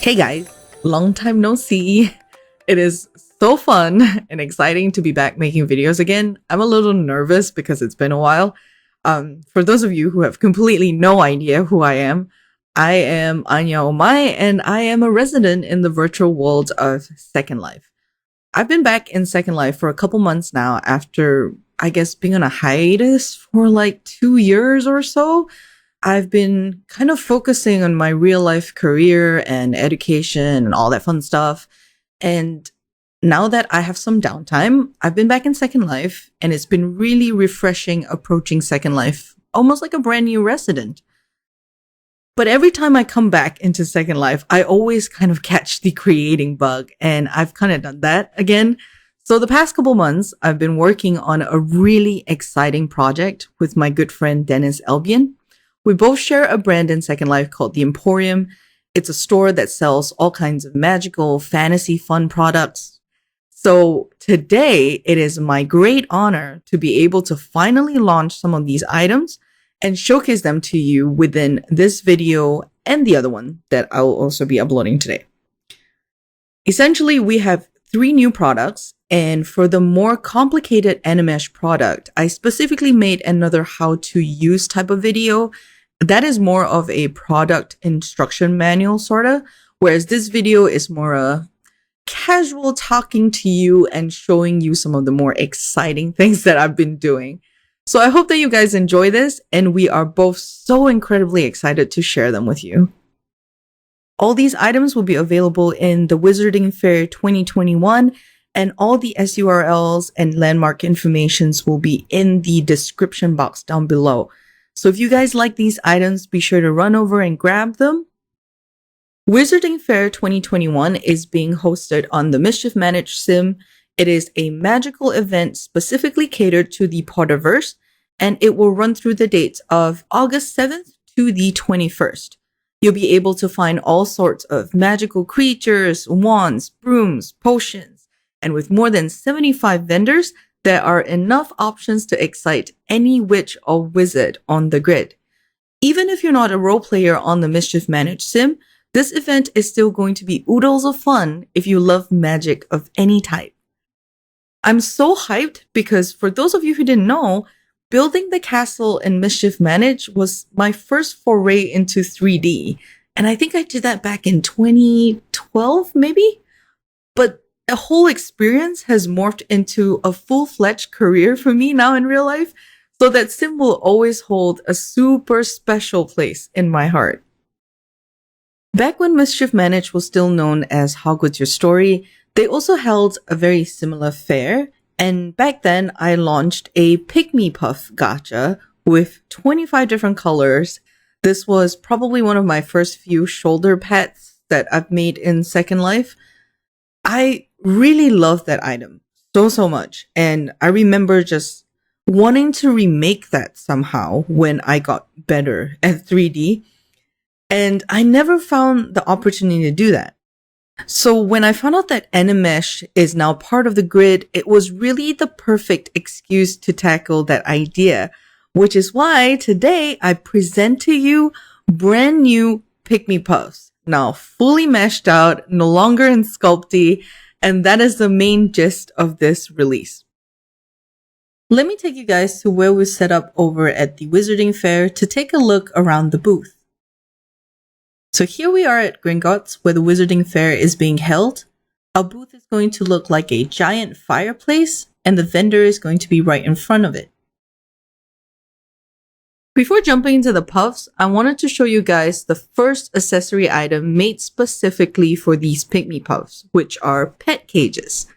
Hey guys, long time no see. It is so fun and exciting to be back making videos again. I'm a little nervous because it's been a while. For those of you who have completely no idea who I am Anya Ohmai and I am a resident in the virtual world of Second Life. I've been back in Second Life for a couple months now after, I guess, being on a hiatus for like 2 years or so. I've been kind of focusing on my real life career and education and all that fun stuff. And now that I have some downtime, I've been back in Second Life and it's been really refreshing approaching Second Life, almost like a brand new resident. But every time I come back into Second Life, I always kind of catch the creating bug, and I've kind of done that again. So the past couple months, I've been working on a really exciting project with my good friend Dennis.Albion. We both share a brand in Second Life called the Emporium. It's a store that sells all kinds of magical, fantasy, fun products. So today, it is my great honor to be able to finally launch some of these items and showcase them to you within this video and the other one that I will also be uploading today. Essentially, we have 3 new products, and for the more complicated Animesh product, I specifically made another how to use type of video. That is more of a product instruction manual sorta, whereas this video is more a casual talking to you and showing you some of the more exciting things that I've been doing. So I hope that you guys enjoy this, and we are both so incredibly excited to share them with you. All these items will be available in the Wizarding Faire 2021, and all the SURLs and landmark informations will be in the description box down below. So if you guys like these items, be sure to run over and grab them. Wizarding Faire 2021 is being hosted on the Mischief Managed sim. It is a magical event specifically catered to the Potterverse, and it will run through the dates of August 7th to the 21st. You'll be able to find all sorts of magical creatures, wands, brooms, potions, and with more than 75 vendors, there are enough options to excite any witch or wizard on the grid. Even if you're not a role player on the Mischief Managed sim, this event is still going to be oodles of fun if you love magic of any type. I'm so hyped because for those of you who didn't know, building the castle in Mischief Managed was my first foray into 3D. And I think I did that back in 2012, maybe? But the whole experience has morphed into a full-fledged career for me now in real life. So that sim will always hold a super special place in my heart. Back when Mischief Managed was still known as Hogwarts Your Story, they also held a very similar fair, and back then I launched a Pygmy Puff gacha with 25 different colors. This was probably one of my first few shoulder pads that I've made in Second Life. I really love that item so much, and I remember just wanting to remake that somehow when I got better at 3D, and I never found the opportunity to do that. So when I found out that Animesh is now part of the grid, it was really the perfect excuse to tackle that idea, which is why today I present to you brand new Pygmy Puffs, now fully meshed out, no longer in Sculpty, and that is the main gist of this release. Let me take you guys to where we're set up over at the Wizarding Faire to take a look around the booth. So here we are at Gringotts, where the Wizarding Faire is being held. Our booth is going to look like a giant fireplace, and the vendor is going to be right in front of it. Before jumping into the puffs, I wanted to show you guys the first accessory item made specifically for these Pygmy Puffs, which are pet cages.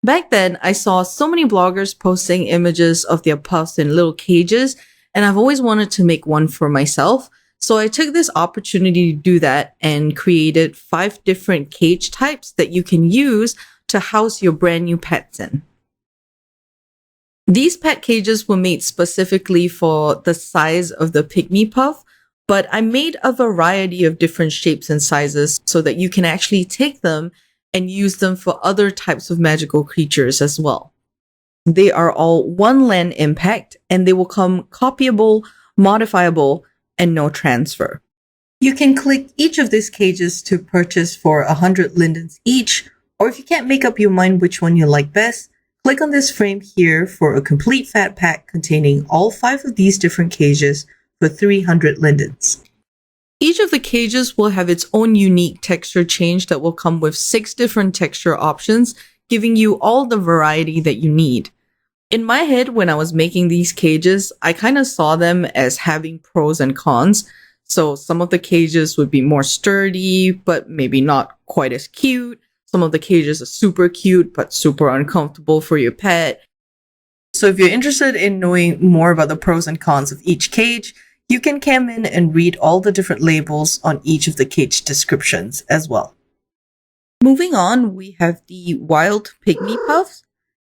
Back then, I saw so many bloggers posting images of their puffs in little cages, and I've always wanted to make one for myself. So I took this opportunity to do that and created 5 different cage types that you can use to house your brand new pets in. These pet cages were made specifically for the size of the Pygmy Puff, but I made a variety of different shapes and sizes so that you can actually take them and use them for other types of magical creatures as well. They are all 1 land impact, and they will come copyable, modifiable, and no transfer. You can click each of these cages to purchase for 100 lindens each, or if you can't make up your mind which one you like best, click on this frame here for a complete fat pack containing all 5 of these different cages for 300 lindens. Each of the cages will have its own unique texture change that will come with 6 different texture options, giving you all the variety that you need. In my head, when I was making these cages, I kind of saw them as having pros and cons. So some of the cages would be more sturdy, but maybe not quite as cute. Some of the cages are super cute, but super uncomfortable for your pet. So if you're interested in knowing more about the pros and cons of each cage, you can come in and read all the different labels on each of the cage descriptions as well. Moving on, we have the Wild Pygmy Puffs.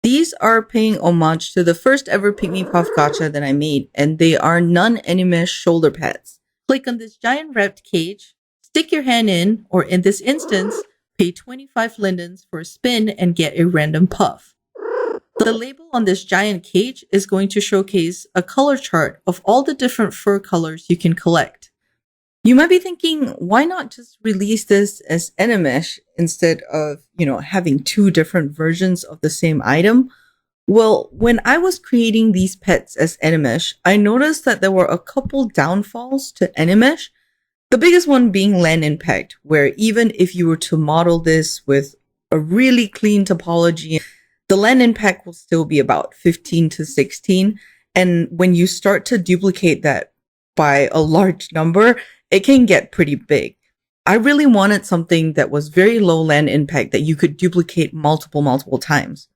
These are paying homage to the first ever Pygmy Puff gacha that I made, and they are non-Animesh shoulder pads. Click on this giant wrapped cage, stick your hand in, or in this instance, pay 25 lindens for a spin and get a random puff. The label on this giant cage is going to showcase a color chart of all the different fur colors you can collect. You might be thinking, why not just release this as Animesh instead of, having 2 different versions of the same item? Well, when I was creating these pets as Animesh, I noticed that there were a couple downfalls to Animesh. The biggest one being land impact, where even if you were to model this with a really clean topology, the land impact will still be about 15 to 16. And when you start to duplicate that by a large number, it can get pretty big. I really wanted something that was very low land impact that you could duplicate multiple times.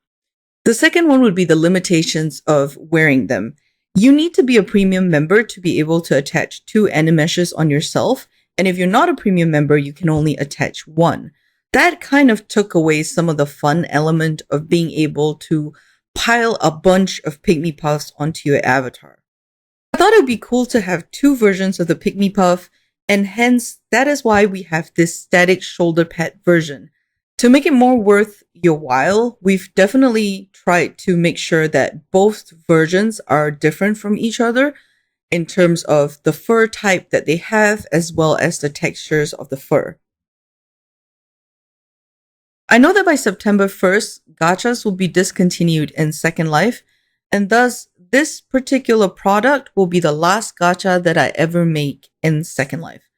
The second one would be the limitations of wearing them. You need to be a premium member to be able to attach 2 Animeshes on yourself. And if you're not a premium member, you can only attach 1. That kind of took away some of the fun element of being able to pile a bunch of Pygmy Puffs onto your avatar. I thought it would be cool to have 2 versions of the Pygmy Puff, and hence that is why we have this static shoulder pad version. To make it more worth your while, we've definitely tried to make sure that both versions are different from each other in terms of the fur type that they have as well as the textures of the fur. I know that by September 1st, gachas will be discontinued in Second Life, and thus this particular product will be the last gacha that I ever make in Second Life.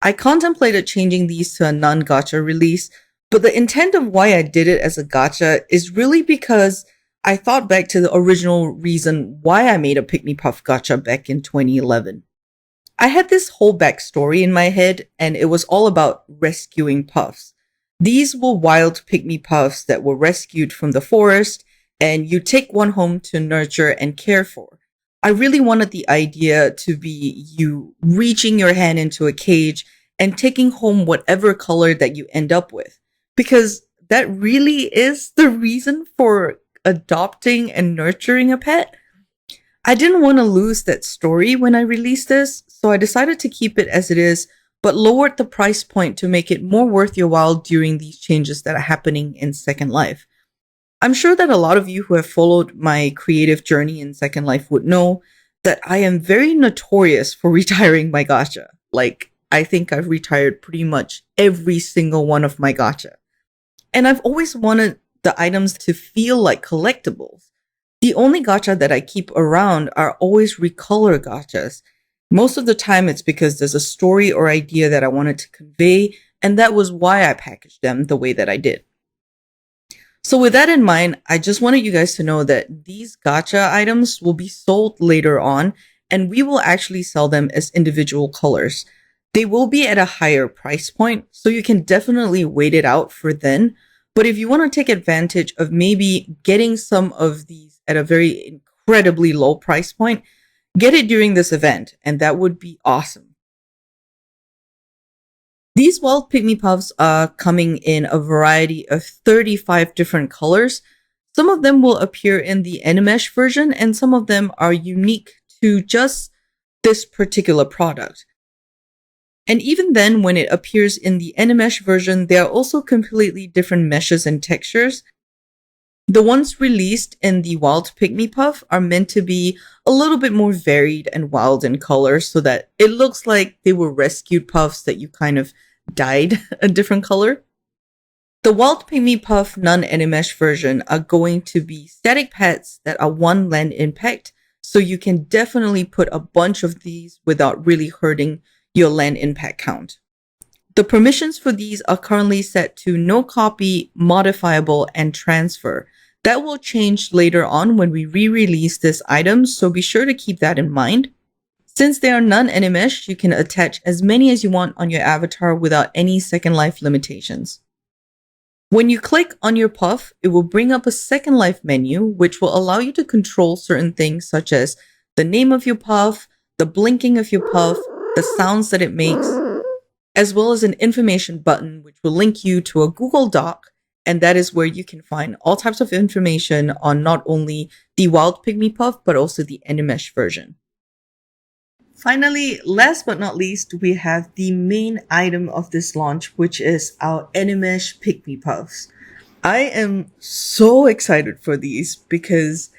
I contemplated changing these to a non-gacha release, but the intent of why I did it as a gacha is really because I thought back to the original reason why I made a Pygmy Puff gacha back in 2011. I had this whole backstory in my head, and it was all about rescuing puffs. These were wild Pygmy Puffs that were rescued from the forest, and you take one home to nurture and care for. I really wanted the idea to be you reaching your hand into a cage and taking home whatever color that you end up with, because that really is the reason for adopting and nurturing a pet. I didn't want to lose that story when I released this, so I decided to keep it as it is, but lowered the price point to make it more worth your while during these changes that are happening in Second Life. I'm sure that a lot of you who have followed my creative journey in Second Life would know that I am very notorious for retiring my gacha. I think I've retired pretty much every single one of my gacha. And I've always wanted the items to feel like collectibles. The only gacha that I keep around are always recolor gachas. Most of the time it's because there's a story or idea that I wanted to convey, and that was why I packaged them the way that I did. So with that in mind, I just wanted you guys to know that these gacha items will be sold later on, and we will actually sell them as individual colors. They will be at a higher price point, so you can definitely wait it out for then. But if you want to take advantage of maybe getting some of these at a very incredibly low price point, get it during this event, and that would be awesome. These wild Pygmy Puffs are coming in a variety of 35 different colors. Some of them will appear in the Animesh version, and some of them are unique to just this particular product. And even then, when it appears in the Animesh version, there are also completely different meshes and textures. The ones released in the Wild Pygmy Puff are meant to be a little bit more varied and wild in color so that it looks like they were rescued puffs that you kind of dyed a different color. The Wild Pygmy Puff non-Animesh version are going to be static pets that are 1 land impact, so you can definitely put a bunch of these without really hurting your land impact count. The permissions for these are currently set to no copy, modifiable, and transfer. That will change later on when we re-release this item, so be sure to keep that in mind. Since they are non-Animesh, you can attach as many as you want on your avatar without any Second Life limitations. When you click on your puff, it will bring up a Second Life menu, which will allow you to control certain things such as the name of your puff, the blinking of your puff, the sounds that it makes, as well as an information button, which will link you to a Google Doc, and that is where you can find all types of information on not only the Wild Pygmy Puff, but also the Animesh version. Finally, last but not least, we have the main item of this launch, which is our Animesh Pygmy Puffs. I am so excited for these because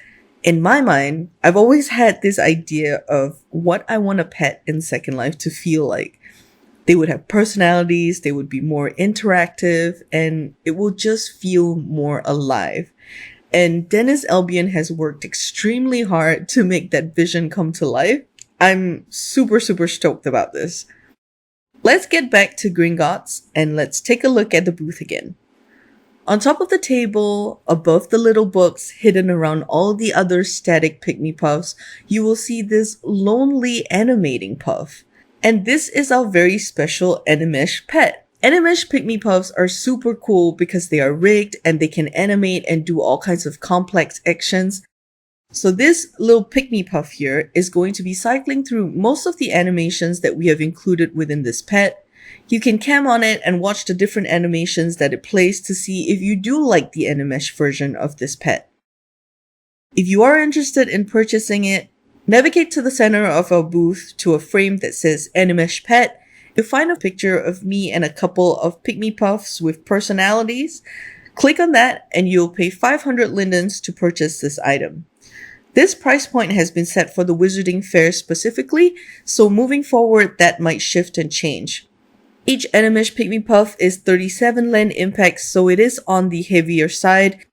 in my mind, I've always had this idea of what I want a pet in Second Life to feel like. They would have personalities, they would be more interactive, and it will just feel more alive. And Dennis.Albion has worked extremely hard to make that vision come to life. I'm super stoked about this. Let's get back to Gringotts and let's take a look at the booth again. On top of the table, above the little books hidden around all the other static Pygmy Puffs, you will see this lonely animating puff. And this is our very special Animesh pet. Animesh Pygmy Puffs are super cool because they are rigged and they can animate and do all kinds of complex actions. So this little Pygmy Puff here is going to be cycling through most of the animations that we have included within this pet. You can cam on it and watch the different animations that it plays to see if you do like the Animesh version of this pet. If you are interested in purchasing it, navigate to the center of our booth to a frame that says Animesh Pet. You'll find a picture of me and a couple of Pygmy Puffs with personalities. Click on that and you'll pay 500 lindens to purchase this item. This price point has been set for the Wizarding Faire specifically, so moving forward that might shift and change. Each Animesh Pygmy Puff is 37 land impact, so it is on the heavier side.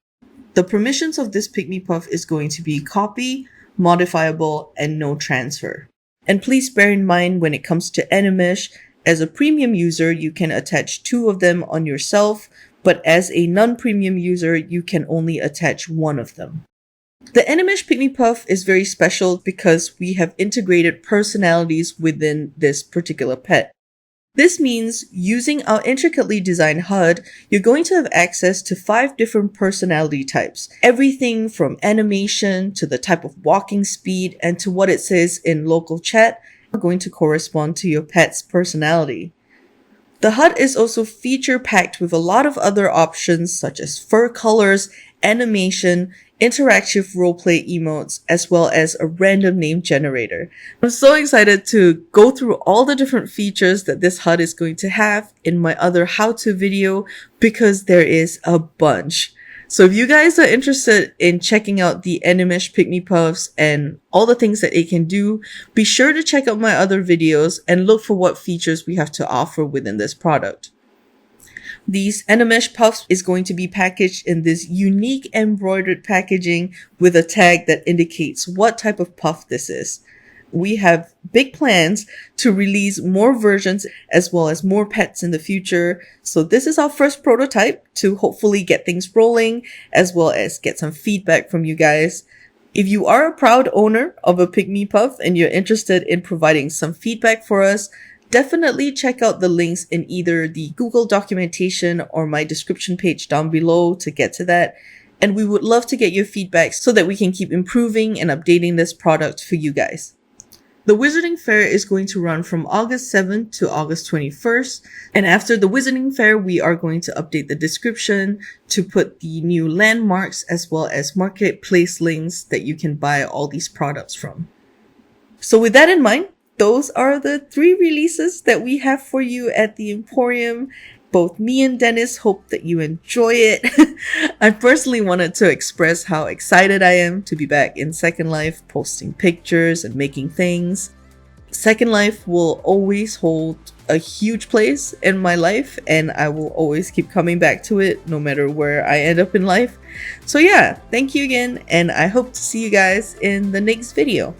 The permissions of this Pygmy Puff is going to be copy, modifiable, and no transfer. And please bear in mind when it comes to Animesh, as a premium user, you can attach 2 of them on yourself, but as a non-premium user, you can only attach 1 of them. The Animesh Pygmy Puff is very special because we have integrated personalities within this particular pet. This means using our intricately designed HUD, you're going to have access to 5 different personality types. Everything from animation to the type of walking speed and to what it says in local chat are going to correspond to your pet's personality. The HUD is also feature-packed with a lot of other options such as fur colors, animation, interactive roleplay emotes, as well as a random name generator. I'm so excited to go through all the different features that this HUD is going to have in my other how-to video because there is a bunch. So if you guys are interested in checking out the Animesh Pygmy Puffs and all the things that it can do, be sure to check out my other videos and look for what features we have to offer within this product. These Animesh Puffs is going to be packaged in this unique embroidered packaging with a tag that indicates what type of puff this is. We have big plans to release more versions as well as more pets in the future. So this is our first prototype to hopefully get things rolling as well as get some feedback from you guys. If you are a proud owner of a Pygmy Puff and you're interested in providing some feedback for us, definitely check out the links in either the Google documentation or my description page down below to get to that. And we would love to get your feedback so that we can keep improving and updating this product for you guys. The Wizarding Faire is going to run from August 7th to August 21st. And after the Wizarding Faire, we are going to update the description to put the new landmarks as well as marketplace links that you can buy all these products from. So with that in mind, those are the 3 releases that we have for you at the Emporium. Both me and Dennis hope that you enjoy it. I personally wanted to express how excited I am to be back in Second Life, posting pictures and making things. Second Life will always hold a huge place in my life, and I will always keep coming back to it no matter where I end up in life. So yeah, thank you again, and I hope to see you guys in the next video.